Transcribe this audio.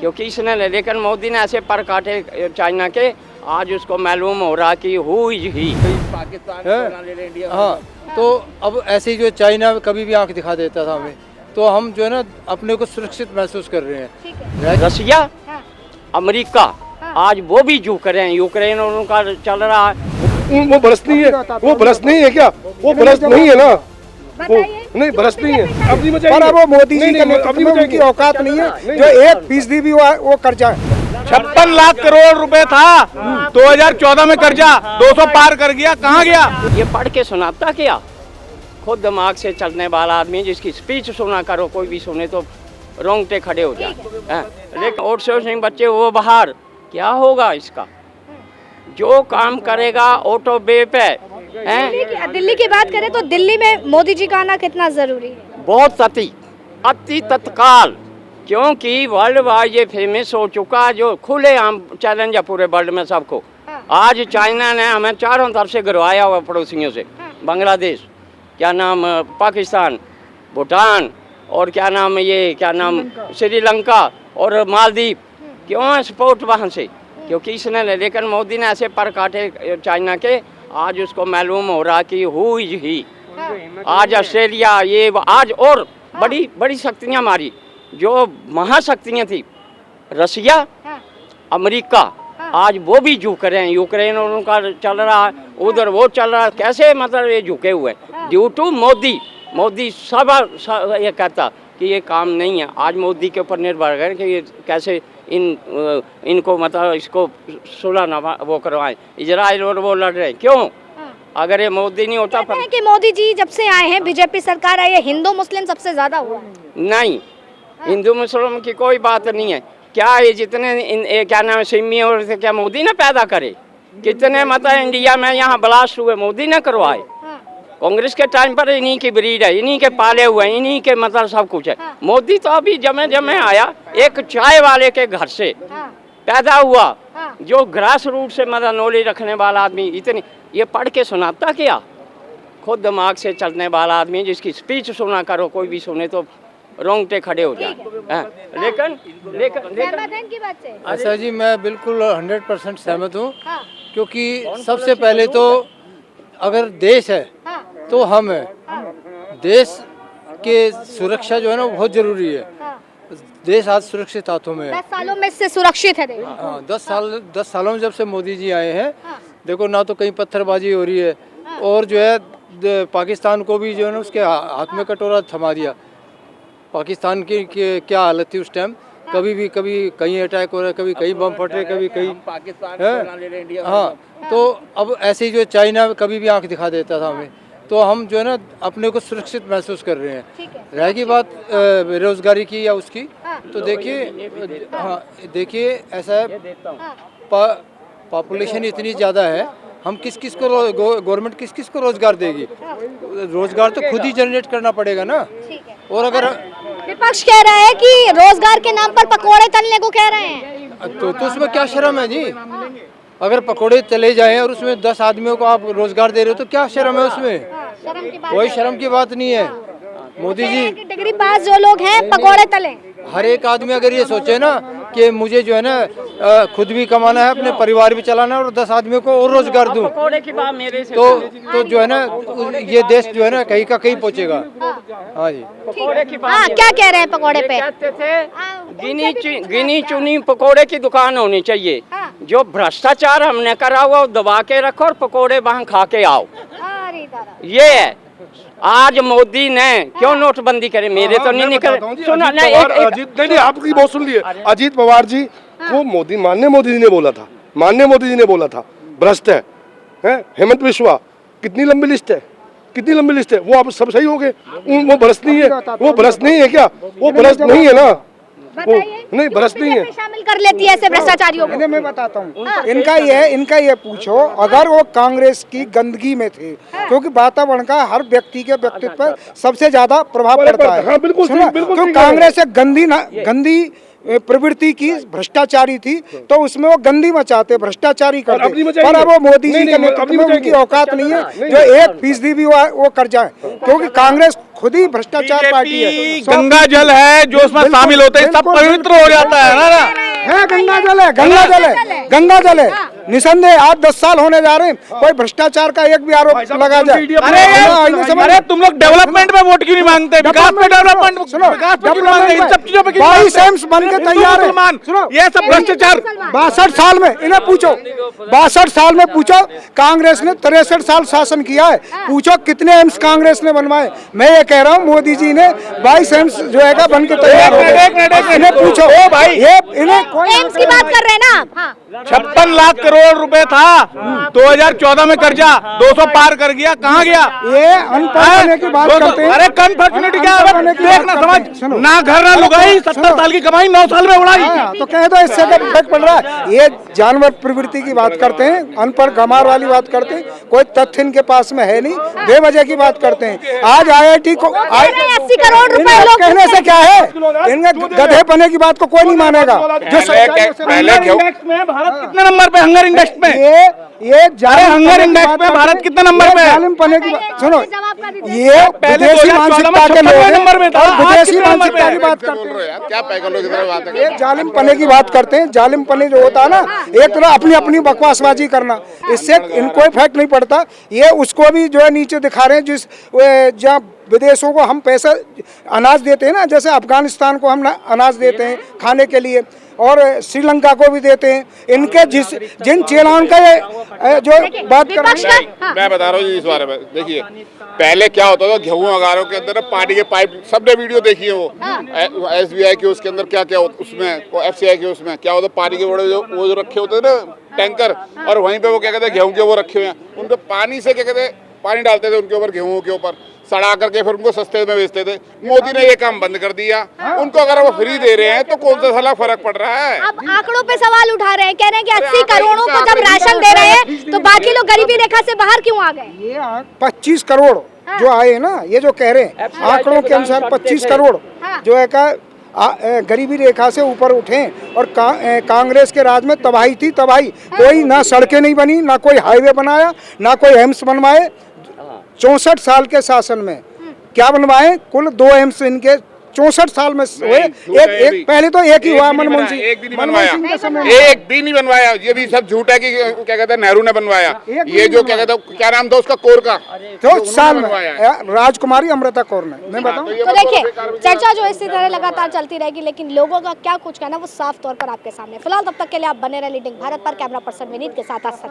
क्योंकि इसने, लेकिन मोदी ने ऐसे पर काटे चाइना के, आज उसको मालूम हो रहा कि हु इज ही। पाकिस्तान हाँ, तो अब ऐसे ही जो चाइना कभी भी आंख दिखा देता था हमें, तो हम जो है ना अपने को सुरक्षित महसूस कर रहे हैं। रसिया, अमेरिका, आज वो भी झुक रहे हैं। यूक्रेन और उनका चल रहा है। वो बरस नहीं है, वो बरस नहीं है क्या? वो बरस नहीं है ना, वो नहीं बरस नहीं है। अपनी पर अब वो मोदी जी के नेतृत्व में उनकी औकात नहीं है जो 1% भी वो कर जाए। 56 लाख करोड़ रुपए था 2014 में कर्जा, 200 पार कर गया, कहाँ गया? ये पढ़ के सुनाता क्या? खुद दिमाग से चलने वाला आदमी, जिसकी स्पीच सुना करो, कोई भी सुने तो रोंगटे खड़े हो जाए। लेकिन 800 सिंह बच्चे वो बाहर, क्या होगा इसका? जो काम करेगा ऑटो बे पे। दिल्ली की बात करें तो दिल्ली में मोदी जी का आना कितना जरूरी है? बहुत अति तत्काल, क्योंकि वर्ल्ड वाइड ये फेमस हो चुका, जो खुले आम चैलेंज है पूरे वर्ल्ड में सबको। आज चाइना ने हमें चारों तरफ से गिरवाया हुआ, पड़ोसियों से, बांग्लादेश, क्या नाम, पाकिस्तान, भूटान, और क्या नाम ये, क्या नाम, श्रीलंका और मालदीव। क्यों सपोर्ट वहाँ से? क्योंकि इसने, लेकिन मोदी ने ऐसे पर काटे चाइना के, आज उसको मालूम हो रहा कि हु इज ही। आज ऑस्ट्रेलिया, ये आज और बड़ी बड़ी शक्तियाँ मारी, जो महाशक्तियाँ थी, रसिया, अमेरिका, आज वो भी झुक रहे हैं। यूक्रेन और उनका चल रहा है, उधर वो चल रहा है। कैसे मतलब ये झुके हुए? Due to Modi. मोदी सब ये कहता कि ये काम नहीं है। आज मोदी के ऊपर निर्भर है कि ये कैसे इनको मतलब इसको सुलह ना वो करवाएं। इजराइल और वो लड़ रहे हैं, क्यों? अगर ये मोदी नहीं होता। कहते हैं कि मोदी जी जब से आए हैं, बीजेपी सरकार आई है, हिंदू मुस्लिम सबसे ज्यादा हुआ है। नहीं, हिंदू मुस्लिम की कोई बात नहीं है। क्या ये जितने क्या नाम सिमी और क्या मोदी ने पैदा करे? कितने मतलब इंडिया में यहाँ ब्लास्ट हुए, मोदी ने करवाए। कांग्रेस के टाइम पर इन्हीं की ब्रीड है, इन्हीं के पाले हुए, इन्हीं के मतलब सब कुछ है। मोदी तो अभी जमे जमे आया, एक चाय वाले के घर से पैदा हुआ, जो ग्रास रूट से मतलब नॉलेज रखने वाला आदमी। इतनी ये पढ़ के सुनाता क्या? खुद दिमाग से चलने वाला आदमी, जिसकी स्पीच सुना करो, कोई भी सुने तो रोंगटे खड़े हो जाए। लेकिन अच्छा जी, मैं बिल्कुल 100% सहमत हूँ। क्योंकि सबसे पहले तो अगर देश है तो हम है। देश के सुरक्षा जो है ना बहुत जरूरी है। देश आज सुरक्षित हाथों में है। 10 सालों में से सुरक्षित है। 10 सालों में जब से मोदी जी आए हैं, देखो ना तो कहीं पत्थरबाजी हो रही है, और जो है पाकिस्तान को भी जो है ना उसके हाथ में कटोरा थमा दिया। पाकिस्तान की क्या हालत थी उस टाइम, कभी कहीं अटैक हो रहा है, कभी कहीं बम फट रहे, कभी कहीं पाकिस्तान। हाँ, तो अब ऐसे ही जो चाइना कभी भी आंख दिखा देता था हमें, तो हम जो है ना अपने को सुरक्षित महसूस कर रहे हैं। रहेगी बात बेरोजगारी की या उसकी, तो देखिए, हाँ देखिए ऐसा है, पॉपुलेशन इतनी ज़्यादा है, हम किस को गवर्नमेंट किस को रोजगार देगी? रोजगार तो खुद ही जनरेट करना पड़ेगा ना। और अगर विपक्ष कह रहा है कि रोजगार के नाम पर पकोड़े तलने को कह रहे हैं, तो उसमें क्या शर्म है जी? अगर पकोड़े चले जाएं और उसमें 10 आदमियों को आप रोजगार दे रहे हो तो क्या शर्म है उसमें? कोई शर्म की बात नहीं है। मोदी जी, डिग्री पास जो लोग हैं पकोड़े तले। हर एक आदमी अगर ये सोचे ना कि मुझे जो है ना खुद भी कमाना है, अपने परिवार भी चलाना है और 10 आदमियों को और रोजगार दूं, तो जो है ना ये देश जो है ना कहीं का कहीं पहुंचेगा। हाँ जी। हाँ, क्या कह रहे हैं पकोड़े पे? गिनी चुनी पकोड़े की दुकान होनी चाहिए। जो भ्रष्टाचार हमने करा हुआ दबा के रखो और पकोड़े वहाँ खा के आओ। ये है। आज मोदी ने क्यों नोटबंदी करे? मेरे तो नहीं निकल सुना नहीं, आपकी बहुत सुन लिए। अजीत पवार जी को माननीय मोदी जी ने बोला था भ्रष्ट है। हेमंत बिस्वा, कितनी लंबी लिस्ट है, वो आप सब सही हो गए। वो भ्रष्ट नहीं है, वो भ्रष्ट नहीं है क्या? वो भ्रष्ट नहीं है ना, नहीं भ्रष्ट नहीं है। शामिल कर लेती है ऐसे भ्रष्टाचारियों को। मैं बताता हूँ, इनका ये पूछो, अगर वो कांग्रेस की गंदगी में थे, क्योंकि वातावरण का हर व्यक्ति के व्यक्तित्व पर सबसे ज्यादा प्रभाव पड़ता है। क्योंकि कांग्रेस एक गंदी प्रवृत्ति की भ्रष्टाचारी थी, तो उसमें वो गंदी मचाते, भ्रष्टाचारी करते। पर अब वो मोदी जी के नेतृत्व में उनकी औकात नहीं है जो 1% भी वो कर जाए, क्योंकि कांग्रेस खुद ही भ्रष्टाचार पार्टी है। गंगा जल है जो उसमें शामिल होते हैं, सब पवित्र हो जाता है ना। गंगा जल है, गंगा जल है, गंगा जल है। निसंदेह आज 10 साल होने जा रहे हैं, कोई भ्रष्टाचार का एक भी आरोप लगा जाए। अरे तुम लोग डेवलपमेंट में वोट क्यों नहीं मांगते? विकास में डेवलपमेंट, सुनो, विकास में क्यों नहीं मांगते? इन सब चीजों पे क्यों 22 एम्स बन के तैयार है। मुसलमान, सुनो, ये सब भ्रष्टाचार 62 साल में इन्हें पूछो, 62 साल में पूछो, कांग्रेस ने 63 साल शासन किया है, पूछो कितने एम्स कांग्रेस ने बनवाए। मैं ये कह रहा हूँ मोदी जी ने 22 एम्स जो है बन के तैयार हो गए। इन्हें पूछो भाई, ये इन्हें कोई एम्स की बात कर रहे हैं ना आप? हाँ। 56 लाख करोड़ रुपए था 2014 में कर्जा, 200 पार कर गया, कहाँ गया? ये अनपढ़ होने की बात करते हैं। अरे कन्फर्चुनिटी क्या है? होने की देखना बात करते हैं। समझ, ना घर ना लुगाई, 70 साल की कमाई 9 साल में उड़ाई। तो कह दो इससे क्या इफेक्ट पड़ रहा है। ये जानवर प्रवृत्ति की बात करते हैं, अनपढ़ गमार वाली बात करते हैं, कोई तथ्य इनके पास में है नहीं, बेवजह की बात करते हैं। आज IIT को 80 करोड़ रुपए लोग कहने से क्या है, इनके गधेपने की बात को कोई नहीं मानेगा। जो पहले में भारत कितने नंबर पे? हंगर इंडेक्स में ये हंगर इंडेक्स में भारत कितने नंबर पे है? जालिमपने की बात सुनो, ये पहले विदेशी 2014 मानसिकता के में लोग 56वें हैं नंबर में था, और आज विदेशी कितने नंबर पे मानसिकता है? की बात करते हैं। क्या पैगल लोग इधर बात ये जालिमपने की बात करते हैं। जालिमपने जो होता है ना, एक तरह अपनी अपनी बकवासबाजी करना, इससे इनको इफेक्ट नहीं पड़ता। ये उसको भी जो है नीचे दिखा रहे हैं, जिस जहाँ विदेशों को हम पैसा अनाज देते हैं ना, जैसे अफगानिस्तान को हम अनाज देते हैं खाने के लिए, और श्रीलंका को भी देते हैं। इनके जिन चेलाओं का ये जो बात कर रहे हैं, मैं बता रहा हूँ इस बारे में। देखिए पहले क्या होता था, गेहूं अगारों के अंदर पानी के पाइप, सबने वीडियो देखी है वो SBI के उसके अंदर क्या क्या उसमें, FCI के उसमें क्या होता, पानी के बड़े वो जो रखे होते थे ना टैंकर, और वहीं पे वो क्या कहते हैं गेहूं के वो रखे हुए हैं, उनको पानी से क्या कहते हैं पानी डालते थे उनके ऊपर, गेहूं के ऊपर सड़ा करके फिर उनको सस्ते में बेचते थे। मोदी ने ये काम बंद कर दिया। उनको अगर वो फ्री दे रहे हैं तो कौन सा साला फर्क पड़ रहा है? अब आंकड़ों पे सवाल उठा रहे हैं, कह रहे हैं कि 80 करोड़ों को जब राशन दे रहे हैं तो बाकी लोग गरीबी रेखा से बाहर क्यों आ गए? ये 25 करोड़ जो आए ना, ये जो कह रहे हैं आंकड़ों के अनुसार 25 करोड़ जो है का गरीबी रेखा से ऊपर उठे, और कांग्रेस के राज में तबाही थी, तबाही। कोई ना सड़कें नहीं बनी, ना कोई हाईवे बनाया, ना कोई एम्स बनवाए। 64 साल के शासन में क्या बनवाए? कुल 2 एम्स इनके 64 साल में हुए। एक पहले तो एक ही हुआ, मनमोहन सिंह, एक भी नहीं बनवाया, एक भी नहीं बनवाया। ये भी सब झूठ है कि क्या कहते हैं नेहरू ने बनवाया। ये जो क्या कहते हैं क्या नाम था उसका, कोर का, तो साल में राजकुमारी अमृता कौर ने, मैं बताऊं तो देखिए चर्चा जो इसी तरह लगातार चलती रहेगी, लेकिन लोगों का क्या कुछ कहना वो साफ तौर पर आपके सामने। फिलहाल तब तक के लिए आप बने रहे लीडिंग भारत पर। कैमरा पर्सन विनीत के साथ आस्था।